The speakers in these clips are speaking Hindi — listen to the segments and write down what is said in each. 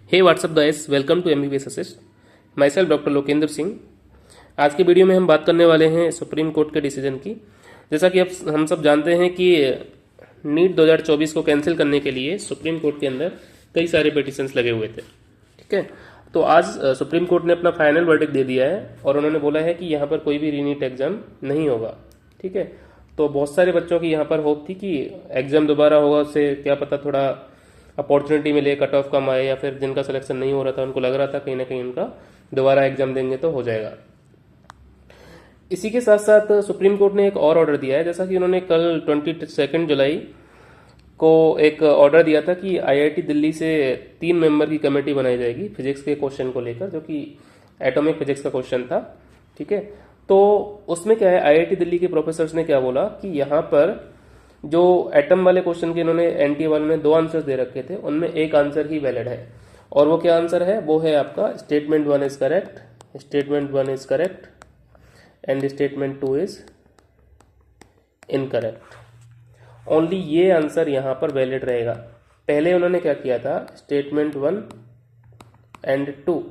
Hey WhatsApp guys, welcome to MBBS assist. Myself doctor Lokendra Singh. आज की वीडियो में हम बात करने वाले हैं सुप्रीम कोर्ट के डिसीजन की। जैसा कि अब हम सब जानते हैं कि नीट 2024 को कैंसिल करने के लिए सुप्रीम कोर्ट के अंदर कई सारे पिटिशंस लगे हुए थे। ठीक है, तो आज सुप्रीम कोर्ट ने अपना फाइनल वर्डिक्ट दे दिया है और उन्होंने बोला है कि यहाँ पर कोई भी रीनीट एग्जाम नहीं होगा। ठीक है, तो बहुत सारे बच्चों की यहाँ पर होप थी कि एग्जाम दोबारा होगा, उससे क्या पता थोड़ा अपॉर्चुनिटी मिले, कट ऑफ कम आए, या फिर जिनका सिलेक्शन नहीं हो रहा था उनको लग रहा था कहीं ना कहीं उनका दोबारा एग्जाम देंगे तो हो जाएगा। इसी के साथ साथ सुप्रीम कोर्ट ने एक और ऑर्डर दिया है, जैसा कि उन्होंने कल 22 जुलाई को एक ऑर्डर दिया था कि आईआईटी दिल्ली से 3 मेंबर की कमेटी बनाई जाएगी फिजिक्स के क्वेश्चन को लेकर, जो कि एटॉमिक फिजिक्स का क्वेश्चन था। ठीक है, तो उसमें क्या है, आईआईटी दिल्ली के प्रोफेसर्स ने क्या बोला कि यहाँ पर जो एटम वाले क्वेश्चन के इन्होंने एनटीए वालों ने 2 आंसर दे रखे थे, उनमें एक आंसर ही वैलिड है। और वो क्या आंसर है? वो है आपका statement 1 is correct, statement 1 is correct and statement 2 is incorrect. Only ये आंसर यहाँ पर वैलिड रहेगा। पहले उन्होंने क्या किया था, statement 1 and 2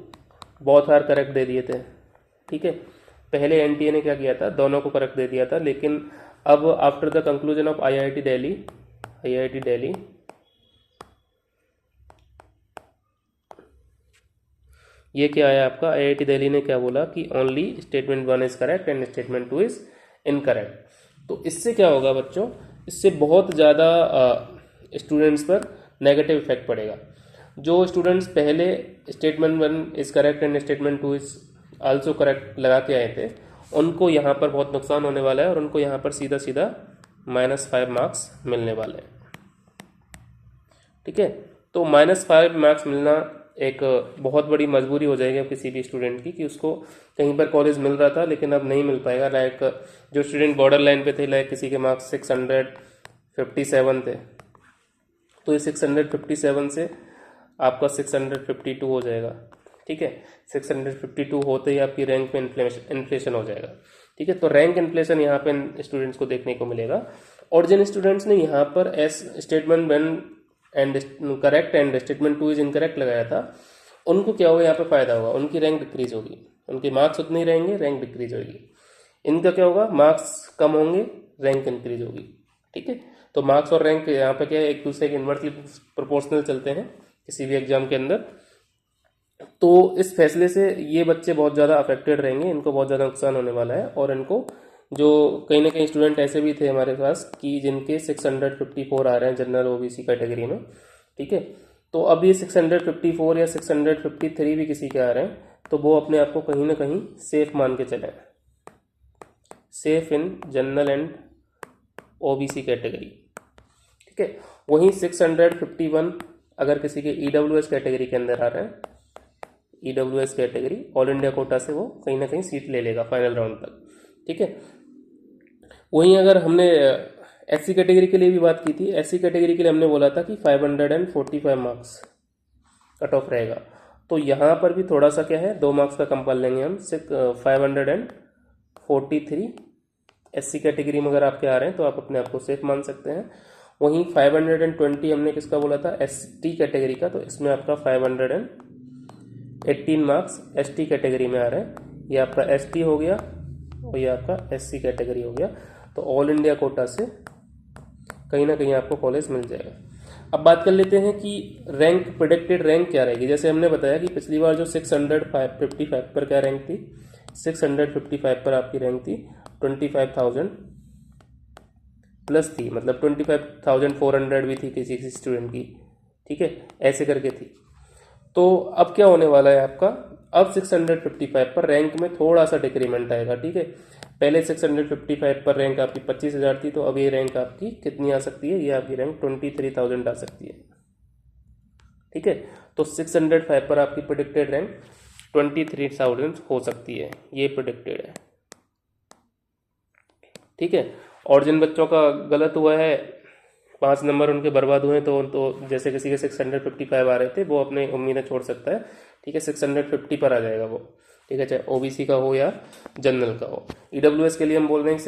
both are correct दे दिए थे। ठीक है, पहले एनटीए ने क्या किया था, दोनों को करेक्ट दे दिया था। लेकिन अब after the conclusion of IIT Delhi ये क्या आया आपका, आईआईटी दिल्ली ने क्या बोला कि only statement 1 is correct and statement 2 is incorrect. तो इससे क्या होगा बच्चों, इससे बहुत ज़्यादा स्टूडेंट्स पर नेगेटिव इफेक्ट पड़ेगा। जो स्टूडेंट्स पहले statement 1 is correct and statement 2 is also correct लगा के आए थे, उनको यहाँ पर बहुत नुकसान होने वाला है और उनको यहाँ पर सीधा सीधा -5 मार्क्स मिलने वाले हैं। ठीक है, तो -5 मार्क्स मिलना एक बहुत बड़ी मजबूरी हो जाएगी अब किसी भी स्टूडेंट की, कि उसको कहीं पर कॉलेज मिल रहा था लेकिन अब नहीं मिल पाएगा। लाइक जो स्टूडेंट बॉर्डर लाइन पे थे, लाइक किसी के मार्क्स 657 थे, तो ये 657 से आपका 652 हो जाएगा। ठीक है, 652 होते ही आपकी रैंक पे इन्फ्लेशन हो जाएगा। ठीक है, तो रैंक इन्फ्लेशन यहाँ पे स्टूडेंट्स को देखने को मिलेगा। और जिन स्टूडेंट्स ने यहाँ पर statement 1 and correct and statement 2 is incorrect लगाया था, उनको क्या होगा, यहाँ पे फायदा होगा, उनकी रैंक डिक्रीज होगी। उनके मार्क्स उतने ही रहेंगे, रैंक डिक्रीज होगी। इनका क्या होगा, मार्क्स कम होंगे, रैंक इंक्रीज होगी। ठीक है, तो मार्क्स और रैंक यहाँ पे क्या है, एक दूसरे के इन्वर्सली प्रोपोर्शनल चलते हैं किसी भी एग्जाम के अंदर। तो इस फैसले से ये बच्चे बहुत ज़्यादा अफेक्टेड रहेंगे, इनको बहुत ज़्यादा नुकसान होने वाला है। और इनको जो कहीं ना कहीं स्टूडेंट ऐसे भी थे हमारे पास कि जिनके 654 आ रहे हैं जनरल ओबीसी कैटेगरी में। ठीक है, तो अब ये 654 या 653 भी किसी के आ रहे हैं, तो वो अपने आप को कहीं ना कहीं सेफ मान के चले, safe in general and OBC category. ठीक है, वहीं 651 अगर किसी के ईडब्ल्यूएस कैटेगरी के अंदर आ रहे हैं, EWS category all India quota से वो कहीं ना कहीं सीट ले लेगा फाइनल राउंड तक। ठीक है, वहीं अगर हमने एससी कैटेगरी के लिए भी बात की थी, एससी कैटेगरी के लिए हमने बोला था कि 545 मार्क्स कट ऑफ रहेगा। तो यहाँ पर भी थोड़ा सा क्या है, 2 मार्क्स का कम कर लेंगे हम, 543 एससी कैटेगरी में अगर आपके आ रहे हैं तो आप अपने आप को सेफ मान सकते हैं। वहीं 520 हमने किसका बोला था, एसटी कैटेगरी का, तो इसमें आपका 518 मार्क्स एसटी कैटेगरी में आ रहे हैं। ये आपका एसटी हो गया और ये आपका एससी कैटेगरी हो गया। तो ऑल इंडिया कोटा से कहीं ना कहीं आपको कॉलेज मिल जाएगा। अब बात कर लेते हैं कि रैंक, प्रेडिक्टेड रैंक क्या रहेगी। जैसे हमने बताया कि पिछली बार जो 655 पर क्या रैंक थी, 655 पर आपकी रैंक थी 25,000 प्लस थी, मतलब 25,400 भी थी किसी किसी स्टूडेंट की। ठीक है, ऐसे करके थी। तो अब क्या होने वाला है आपका, अब 655 पर रैंक में थोड़ा सा डिक्रीमेंट आएगा। ठीक है, पहले 655 पर रैंक आपकी 25,000 थी, तो अब ये रैंक आपकी कितनी आ सकती है, ये आपकी रैंक 23,000 आ सकती है। ठीक है, तो 605 पर आपकी प्रेडिक्टेड रैंक 23,000 हो सकती है, ये प्रेडिक्टेड है। ठीक है, और जिन बच्चों का गलत हुआ है, 5 नंबर उनके बर्बाद हुए, तो जैसे किसी के 655 आ रहे थे, वो अपने उम्मीदें छोड़ सकता है। ठीक है, 650 पर आ जाएगा वो। ठीक है, चाहे ओबीसी का हो या जनरल का हो। ईडब्ल्यूएस के लिए हम बोल रहे हैं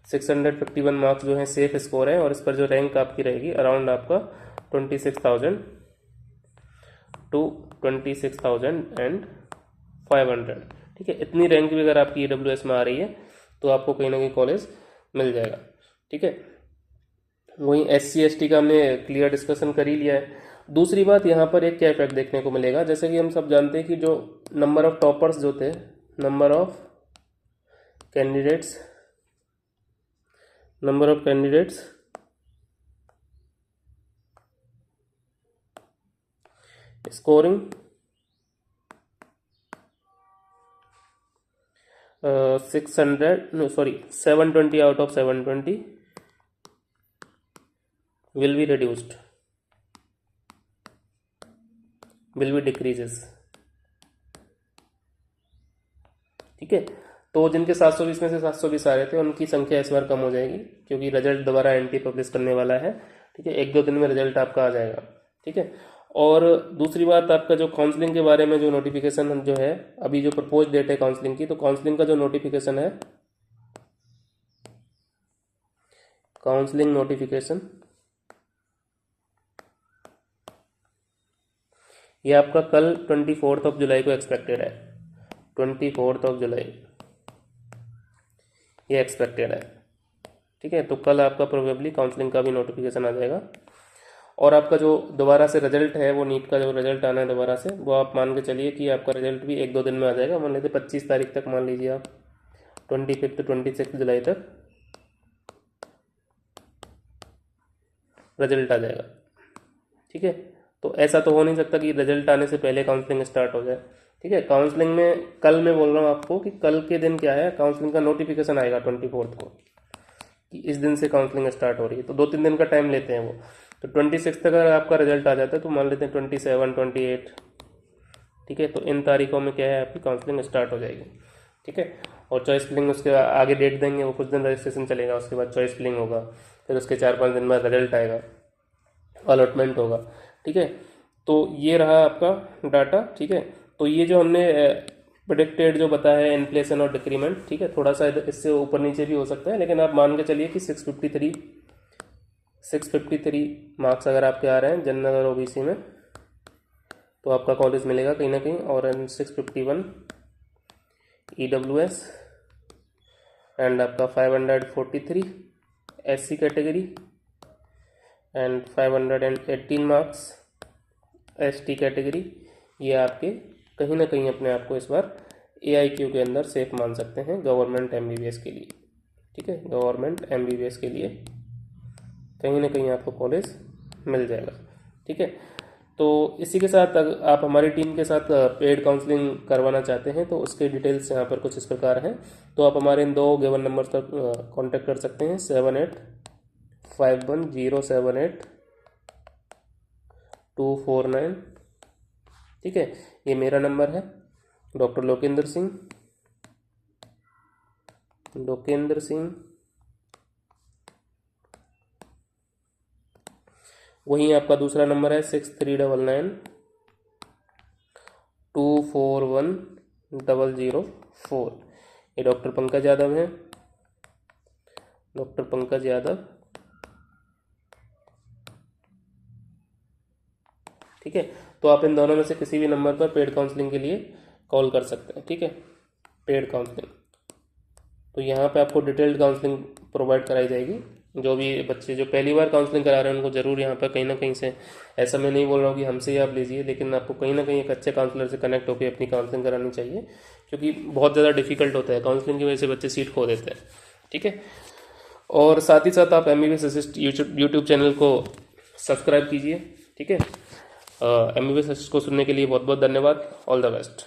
651 मार्क्स जो है सेफ स्कोर है, और इस पर जो रैंक आपकी रहेगी अराउंड आपका 26,000 to 26,500, ठीक है। इतनी रैंक भी अगर आपकी AWS में आ रही है तो आपको कहीं ना कहीं कॉलेज मिल जाएगा, ठीक है। वहीं SC ST का हमने क्लियर डिस्कशन कर ही लिया है। दूसरी बात, यहाँ पर एक क्या इफेक्ट देखने को मिलेगा, जैसे कि हम सब जानते हैं कि जो नंबर ऑफ टॉपर्स जो थे, number of candidates scoring 720 out of 720 will be reduced, will be decreases, ठीक है। तो जिनके 720 में से 720 आ रहे थे उनकी संख्या इस बार कम हो जाएगी, क्योंकि रिजल्ट दोबारा NTA पब्लिश करने वाला है, ठीक है। 1-2 दिन में रिजल्ट आपका आ जाएगा, ठीक है। और दूसरी बात, आपका जो काउंसलिंग के बारे में जो नोटिफिकेशन जो है, अभी जो प्रपोज डेट है काउंसलिंग की, तो काउंसलिंग का जो नोटिफिकेशन है, काउंसलिंग नोटिफिकेशन ये आपका कल 24 जुलाई को एक्सपेक्टेड है। 24 जुलाई ये एक्सपेक्टेड है, ठीक है। तो कल आपका प्रोबेबली काउंसलिंग का भी नोटिफिकेशन आ जाएगा। और आपका जो दोबारा से रिजल्ट है, वो नीट का जो रिजल्ट आना है दोबारा से, वो आप मान के चलिए कि आपका रिजल्ट भी 1-2 दिन में आ जाएगा। मान लेते 25 तारीख तक, मान लीजिए आप 26 जुलाई तक रिजल्ट आ जाएगा, ठीक है। तो ऐसा तो हो नहीं सकता कि रिजल्ट आने से पहले काउंसलिंग स्टार्ट हो जाए, ठीक है। काउंसलिंग में कल मैं बोल रहा हूँ आपको कि कल के दिन क्या है, काउंसलिंग का नोटिफिकेशन आएगा 24 को कि इस दिन से काउंसलिंग स्टार्ट हो रही है। तो 2-3 दिन का टाइम लेते हैं वो। तो 26 तक अगर आपका रिजल्ट आ जाता है तो मान लेते हैं 27, 28, ठीक है। तो इन तारीखों में क्या है, आपकी काउंसलिंग स्टार्ट हो जाएगी, ठीक है। और चॉइस फिलिंग उसके आगे डेट देंगे, वो कुछ दिन रजिस्ट्रेशन चलेगा, उसके बाद चॉइस फिलिंग होगा, फिर उसके 4-5 दिन बाद रिजल्ट आएगा, अलॉटमेंट होगा, ठीक है। तो ये रहा आपका डाटा, ठीक है। तो ये जो हमने प्रेडिक्टेड जो बताया है इन्फ्लेशन और डिक्रीमेंट, ठीक है, थोड़ा सा इससे ऊपर नीचे भी हो सकता है, लेकिन आप मान के चलिए कि 653 मार्क्स अगर आपके आ रहे हैं जनरल और OBC में, तो आपका कॉलेज मिलेगा कहीं ना कहीं। और 651 EWS एंड आपका 543 SC category and 518 marks ST category, ये आपके कहीं ना कहीं अपने आप को इस बार AIQ के अंदर सेफ मान सकते हैं गवर्नमेंट MBBS के लिए, ठीक है। गवर्नमेंट MBBS के लिए कहीं ना कहीं आपको कॉलेज मिल जाएगा, ठीक है। तो इसी के साथ अगर आप हमारी टीम के साथ पेड काउंसलिंग करवाना चाहते हैं तो उसके डिटेल्स यहाँ पर कुछ इस प्रकार हैं। तो आप हमारे इन 2 गिवन नंबर तक कांटेक्ट कर सकते हैं, 7851078249, ठीक है। ये मेरा नंबर है, डॉक्टर लोकेंद्र सिंह। वहीं आपका दूसरा नंबर है 6399241004। ये डॉक्टर पंकज यादव हैं, डॉक्टर पंकज यादव, ठीक है। तो आप इन दोनों में से किसी भी नंबर पर पेड काउंसलिंग के लिए कॉल कर सकते हैं, ठीक है। पेड काउंसलिंग, तो यहाँ पे आपको डिटेल्ड काउंसलिंग प्रोवाइड कराई जाएगी। जो भी बच्चे जो पहली बार काउंसलिंग करा रहे हैं उनको ज़रूर यहाँ पर कहीं ना कहीं से, ऐसा मैं नहीं बोल रहा हूँ कि हमसे ही आप लीजिए, लेकिन आपको कहीं ना कहीं एक अच्छे काउंसलर से कनेक्ट होकर अपनी काउंसलिंग करानी चाहिए, क्योंकि बहुत ज़्यादा डिफिकल्ट होता है काउंसलिंग की वजह से बच्चे सीट खो देते हैं, ठीक है। और साथ ही साथ आप MBBS असिस्ट यूट्यूब चैनल को सब्सक्राइब कीजिए, ठीक है। MBBS असिस्ट को सुनने के लिए बहुत बहुत धन्यवाद। All the best.